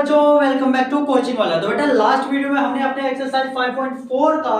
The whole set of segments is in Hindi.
बच्चों, वेलकम बैक टू कोचिंग वाला। तो बेटा लास्ट वीडियो में हमने अपने एक्सरसाइज 5.4 का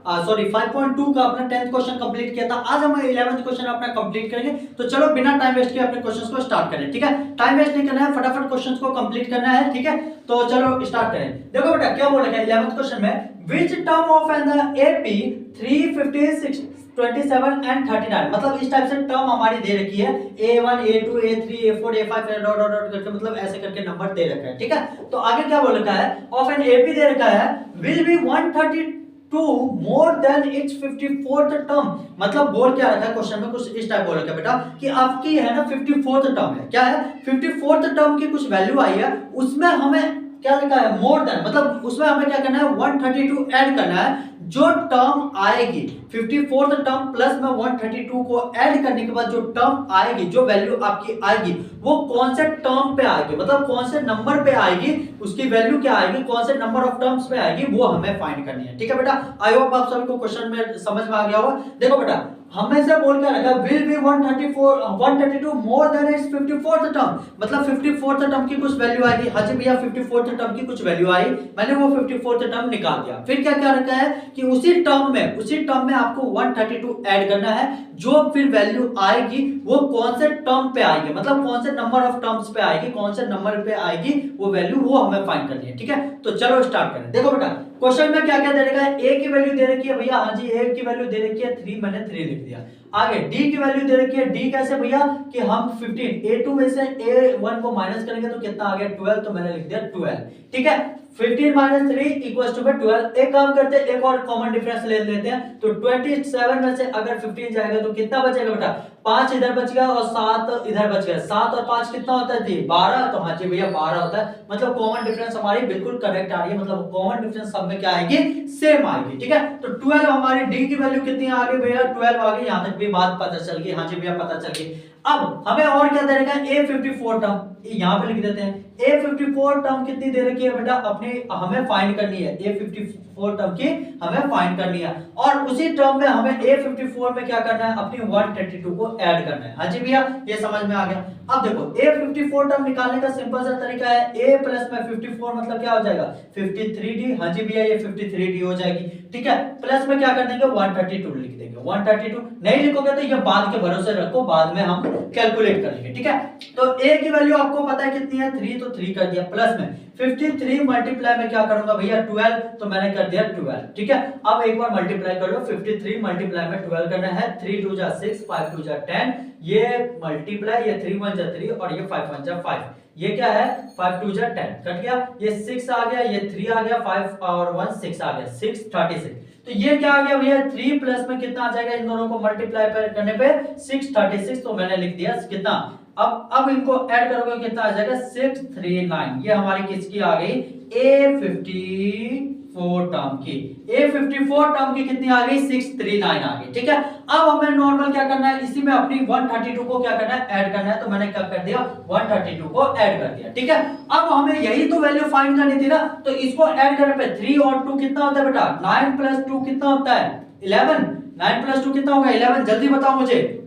5.2 का अपना 10th क्वेश्चन कंप्लीट किया था। आज हम 11th क्वेश्चन अपना कंप्लीट करेंगे। तो चलो बिना टाइम वेस्ट किए अपने क्वेश्चंस को स्टार्ट करें। ठीक है, टाइम वेस्ट नहीं करना है, फटाफट क्वेश्चंस को कंप्लीट करना है। ठीक है, तो चलो स्टार्ट करें। देखो बेटा क्या बोला गया 11th क्वेश्चन में, which term of an AP 350 27 and 39, मतलब इस टाइप से टर्म हमारी दे रखी है A1 A2 A3 A4 A5 dot dot dot करके, मतलब ऐसे करके नंबर दे रखा है। ठीक है, तो आगे क्या बोल रखा है, ऑफ एन एपी दे रखा है will be 132 more than it's 54th term. मतलब बोल क्या रखा है क्वेश्चन में, कुछ इस टाइप बोल रखा है बेटा कि आपकी है ना 54th टर्म है, क्या है 54th टर्म की कुछ वैल्यू आई है, उसमें हमें क्या लिखा है मोर देन, मतलब उसमें हमें क्या करना है 132 ऐड करना है। जो टर्म आएगी 54th टर्म प्लस में 132 को ऐड करने के बाद जो टर्म आएगी, जो वैल्यू आपकी आएगी वो कौन से टर्म पे आएगी, मतलब कौन से नंबर पे आएगी, उसकी वैल्यू क्या आएगी, कौन से नंबर ऑफ टर्म्स पे आएगी, वो हमें फाइंड करनी है। ठीक है बेटा, आई होप आप सभी को क्वेश्चन में समझ में आ गया होगा। देखो बेटा हमें से बोल क्या रखा will be 132 more than it's 54th term, मतलब 54th टर्म की कुछ वैल्यू आएगी। हाँ जी भैया 54th टर्म की कुछ वैल्यू आई, मैंने वो 54th टर्म निकाल दिया। फिर क्या क्या रखा है कि उसी टर्म में आपको 132 ऐड करना है। जो फिर वैल्यू आएगी वो कौन से टर्म पे आएगी, मतलब कौन से नंबर ऑफ टर्म्स पे आएगी, कौन से नंबर पे आएगी वो वैल्यू, वो हमें फाइंड करनी है। ठीक है, तो चलो स्टार्ट करें। देखो बेटा क्वेश्चन में क्या क्या दे रखा है, ए की वैल्यू दे रखी है भैया, हाँ जी ए की वैल्यू दे रखी है 3, मैंने 3 लिख दिया। आगे डी की वैल्यू दे रखी है, डी कैसे भैया कि हम 15 A2 में से A1 को माइनस करेंगे तो कितना आ गया 12, तो मैंने लिख दिया 12। ठीक है, 15 - 3 इक्वल्स टू 12। एक काम करते हैं, एक और कॉमन डिफरेंस ले लेते हैं। तो 27 में से अगर 15 जाएगा तो कितना बचेगा बेटा, 5 इधर बच गया और 7 इधर बच गया। 7 और 5 कितना होता है जी 12, तो हाँ जी भैया 12 होता है। मतलब कॉमन डिफरेंस हमारी बिल्कुल करेक्ट आ रही है, मतलब कॉमन डिफरेंस सब में क्या आएगी, सेम आएगी। ठीक है, तो 12 हमारी डी की वैल्यू कितनी आ गई भैया 12 आ गई। यहां तक भी बात पता चल गई, हाँ जी भैया पता चल गई। अब हमें और क्या दे रखा है A54 टर्म, यहां पे लिख देते हैं। A54 टर्म कितनी दे रखी है बेटा, अपनी हमें फाइंड करनी है। A54 टर्म की हमें फाइंड करनी है और उसी टर्म में हमें A54 में क्या करना है, अपनी 132 को ऐड करना है। हाँ जी भैया ये समझ में आ गया। अब देखो A54 टर्म निकालने का सिंपल सा तरीका है, A प्लस में 54 मतलब क्या हो जाएगा 53D। हाँ जी भैया ये 53D हो जाएगी। ठीक है, प्लस में क्या कर देंगे 132 लिख देंगे। 132 नहीं लिखोगे तो ये बाद के भरोसे रखो, बाद में हम कैलकुलेट कर लेंगे। ठीक है, तो A की वैल्यू आपको पता है कितनी है 3, तो 3 कर दिया। प्लस में 53 मल्टीप्लाई में क्या करूंगा भैया 12, तो मैंने कर दिया 12। ठीक है, अब एक बार मल्टीप्लाई कर लो, 53 मल्टीप्लाई में 12 करना है। 3 2 जा 6, 5 2 जा 10, ये मल्टीप्लाई, ये 3 1 जा 3 और ये 5 1 जा 5, ये क्या है 5 2 जा 10 कट गया, ये 6 आ गया, ये 3 आ गया, 5 और 1 6 आ गया, 6 36। तो ये क्या आ गया भैया 3 प्लस में कितना आ जाएगा, इन दोनों को मल्टीप्लाई करने पे 636, तो मैंने लिख दिया कितना। अब इनको ऐड करोगे कितना आ जाएगा 639। ये हमारी किसकी आ गई A54 टर्म की। A54 टर्म की कितनी आ गई 639 आ गई। ठीक है, अब हमें नॉर्मल क्या करना है, इसी में अपनी 132 को क्या करना है ऐड करना है, तो मैंने क्या कर दिया 132 को ऐड कर दिया। ठीक है, अब हमें यही तो वैल्यू फाइंड करनी थी ना, तो इसको ऐड करने पे 3 और 2 कितना होता है बेटा 9 + 2 कितना होता है 11। 9 + 2 कितना होगा 11, जल्दी बताओ मुझे।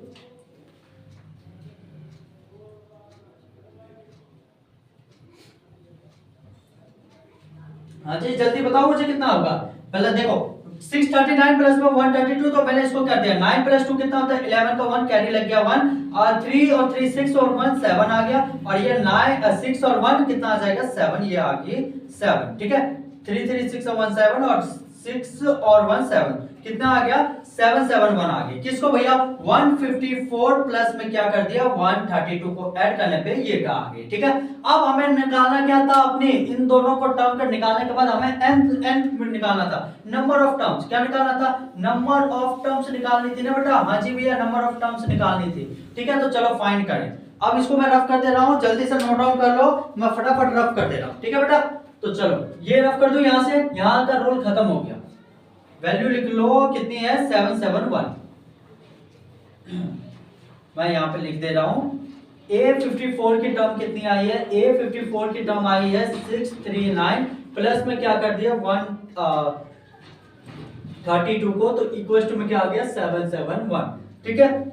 हाँ जी जल्दी बताओ मुझे कितना होगा। पहले देखो 639 प्लस में 132, तो मैंने इसको कर दिया 9 + 2 कितना होता है 11 का 1 कैरी लग गया 1 और 3 और 3 6 और 1 7 आ गया, और ये 9 6 और 1 कितना आ जाएगा 7, ये आ गई 7। ठीक है, 3 3 6 और 1 7 और 6 और 1 7 कितना आ गया 771 आ गई। किसको भैया 154 प्लस में क्या कर दिया 132 को ऐड करने पे ये का आ गई। ठीक है, अब हमें निकालना क्या था, अपने इन दोनों को टर्म कर निकालने के बाद हमें n निकालना था, नंबर ऑफ टर्म्स। क्या निकालना था, नंबर ऑफ टर्म्स निकालनी थी ना बेटा। हाँ जी भैया नंबर ऑफ टर्म्स निकालनी थी। ठीक है, तो चलो फाइंड करें। अब इसको मैं रफ कर दे रहा हूं, जल्दी से नोट डाउन कर लो, मैं फटाफट रफ कर दे रहा हूं। ठीक है बेटा, तो चलो ये रफ कर दो, यहां से यहां का रोल खत्म हो गया। वैल्यू लिख लो कितनी है 771, मैं यहां पे लिख दे रहा हूं। A54 की टर्म कितनी आई है, A54 की टर्म आई है 639, प्लस में क्या कर दिया 132 को, तो इक्वल टू में क्या आ गया 771। ठीक है,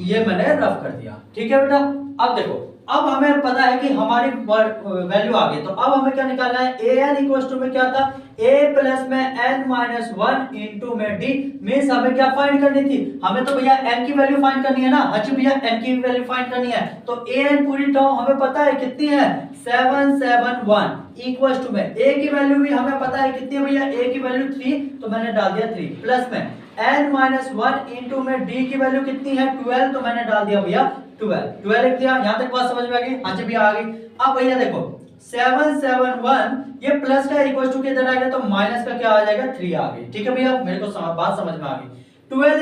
ये मैंने रफ कर दिया। ठीक है बेटा, अब देखो अब हमें पता है कि हमारी वैल्यू आ गई, तो अब हमें क्या निकालना है, ए एन इक्वल टू में क्या था, a प्लस में n माइनस वन इंटू में d, मीन्स हमें क्या फाइंड करनी थी, हमें तो भैया n की वैल्यू फाइंड करनी है ना। हाँ जी भैया n की वैल्यू फाइंड करनी है, तो an पूरी टर्म हमें पता है कितनी है 771 इक्वल टू में a की वैल्यू भी हमें पता है कितनी है भैया, a की वैल्यू 3, तो मैंने डाल दिया 3 प्लस में n माइनस वन इंटू में d की वैल्यू कितनी है 12, तो मैंने डाल दिया भैया 12 लिख दिया। यहां तक बात समझ में आ गई, हाँ जी भैया आ गई। अब भैया देखो 771 ये प्लस का इक्वल टू किधर आएगा, तो माइनस का क्या आ जाएगा 3 आ गई। ठीक है भैया, मेरे को बात समझ में आ गई। 12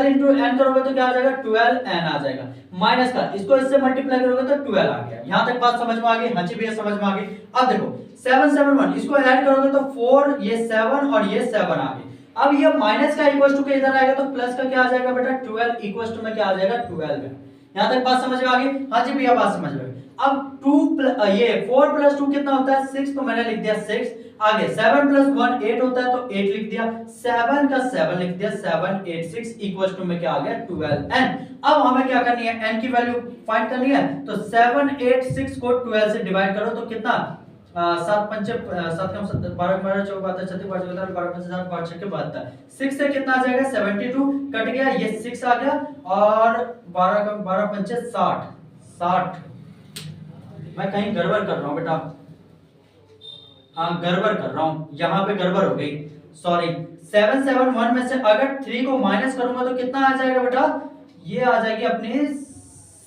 इंटू n करोगे तो क्या आ जाएगा 12n आ जाएगा, माइनस का इसको इससे मल्टीप्लाई करोगे तो 12 आ गया। यहां तक बात समझ में आ गई, हाँ जी भैया समझ में आ गई। अब देखो 771 इसको ऐड करोगे तो 4 ये 7 और ये 7 आ गई। अब ये माइनस का इक्वल टू के इधर आएगा तो प्लस का क्या आ जाएगा बेटा 12 इक्वल टू में क्या आ जाएगा 12 है। यहां तक बात समझ में आ गई, हाँ जी भैया बात समझ में आ गई। अब 4 प्लस 2 कितना होता है 6, तो मैंने लिख दिया 6। आगे 7 प्लस 1 8 होता है, तो 8 लिख दिया, 7 का 7 लिख दिया, 7 8 6 इक्वल टू में क्या आ गया 12n। अब हमें क्या करनी है, n की वैल्यू फाइंड करनी है, तो 7 8 6 को 12 से डिवाइड करो तो कितना 7 पंचे 7 कम 12 12 14 12 36 12 12 12 5 6 72, 6 से कितना आ जाएगा 72 कट गया, ये 6 आ गया, और 12 कम 12 पंचे 60। मैं कहीं गड़बड़ कर रहा हूं बेटा, हाँ गड़बड़ कर रहा हूं, यहाँ पे गड़बड़ हो गई, सॉरी। 771 में से अगर 3 को माइनस करूंगा तो कितना आ जाएगा बेटा, ये आ जाएगी अपनी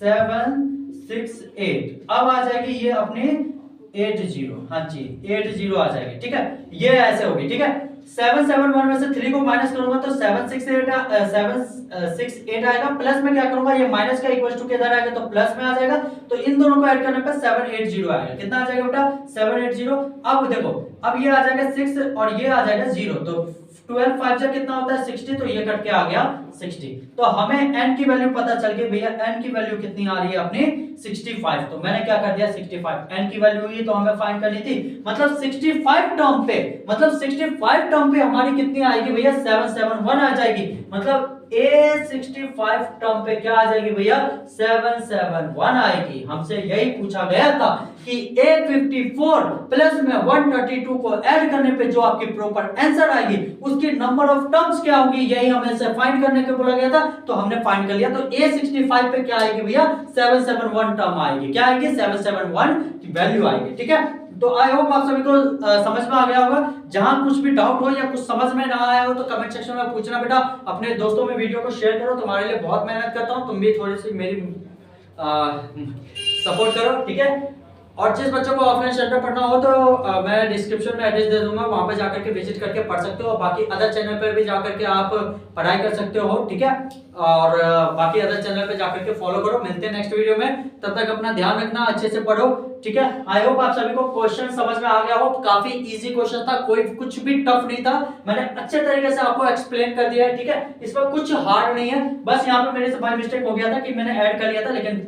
768, अब आ जाएगी ये अपनी 80, हाँ जी 80 आ जाएगी। ठीक है, ये ऐसे होगी। ठीक है, 771 में से 3 को माइनस करूंगा तो 768 आएगा, प्लस में क्या करूंगा, ये माइनस का इक्वल टू के इधर आएगा तो प्लस में आ जाएगा, तो इन दोनों को ऐड करने पर 780 आएगा। कितना आ जाएगा बेटा 780। अब देखो, अब ये आ जाएगा 6 और ये आ जाएगा 0, तो 12 5 जा कितना होता है 60, तो ये कट के आ गया 60। तो हमें n की वैल्यू पता चल गई भैया, n की वैल्यू कितनी आ रही है अपनी 65, तो मैंने क्या कर दिया 65, n की वैल्यू ही तो हमें फाइंड करनी थी, मतलब 65 टर्म पे, मतलब 65 टर्म पे हमारी कितनी आएगी भैया 771 आ जाएगी, मतलब A65 टर्म पे क्या आ जाएगी भैया 771 आएगी। हमसे यही पूछा गया था कि A54 प्लस में 132 को ऐड करने पे जो आपकी प्रॉपर आंसर आएगी उसकी नंबर ऑफ टर्म्स क्या होगी, यही हमें से फाइंड करने को बोला गया था, तो हमने फाइंड कर लिया। तो A65 पे क्या आएगी भैया 771 टर्म आएगी, क्या आएगी 771 की वैल्यू आएगी। ठीक है, तो आई होप आप सभी को समझ में आ गया होगा। जहां कुछ भी डाउट हो या कुछ समझ में ना आया हो तो कमेंट सेक्शन में पूछना बेटा, अपने दोस्तों में वीडियो को शेयर करो, तुम्हारे लिए बहुत मेहनत करता हूं, तुम भी थोड़ी सी मेरी सपोर्ट करो। ठीक है, और जिस बच्चों को ऑफलाइन सेंटर पढ़ना हो तो मैं डिस्क्रिप्शन में एड्रेस दे दूंगा, वहां पे जाकर के विजिट करके पढ़ सकते हो, और बाकी अदर चैनल पर भी जाकर के आप पढ़ाई कर सकते हो। ठीक है, और बाकी अदर चैनल पे जाकर के फॉलो करो। मिलते हैं नेक्स्ट वीडियो में, तब तक अपना ध्यान रखना, अच्छे से पढ़ो। ठीक है, आई होप आप सभी को क्वेश्चन समझ में आ गया हो, काफी इजी क्वेश्चन था, कोई कुछ भी टफ नहीं था, मैंने अच्छे तरीके से आपको एक्सप्लेन कर दिया है। ठीक है, इसमें कुछ हार्ड नहीं है, बस यहाँ पे मेरे से बाय मिस्टेक हो गया था कि मैंने ऐड कर लिया था, लेकिन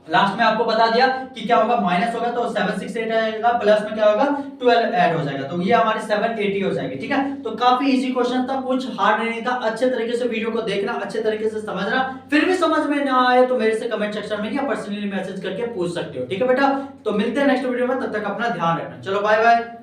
लास्ट में आपको बता दिया कि क्या होगा, माइनस होगा तो 768 आएगा, प्लस में क्या होगा 12 ऐड हो जाएगा, तो ये हमारी 780 हो जाएगी। ठीक है, तो काफी इजी क्वेश्चन था, कुछ हार्ड नहीं था। अच्छे तरीके से वीडियो को देखना, अच्छे तरीके से समझना, फिर भी समझ में ना आए तो मेरे से कमेंट सेक्शन में या पर्सनली मैसेज करके पूछ सकते हो। ठीक है बेटा, तो मिलते हैं नेक्स्ट वीडियो में, तब तक अपना ध्यान रखना, चलो बाय बाय।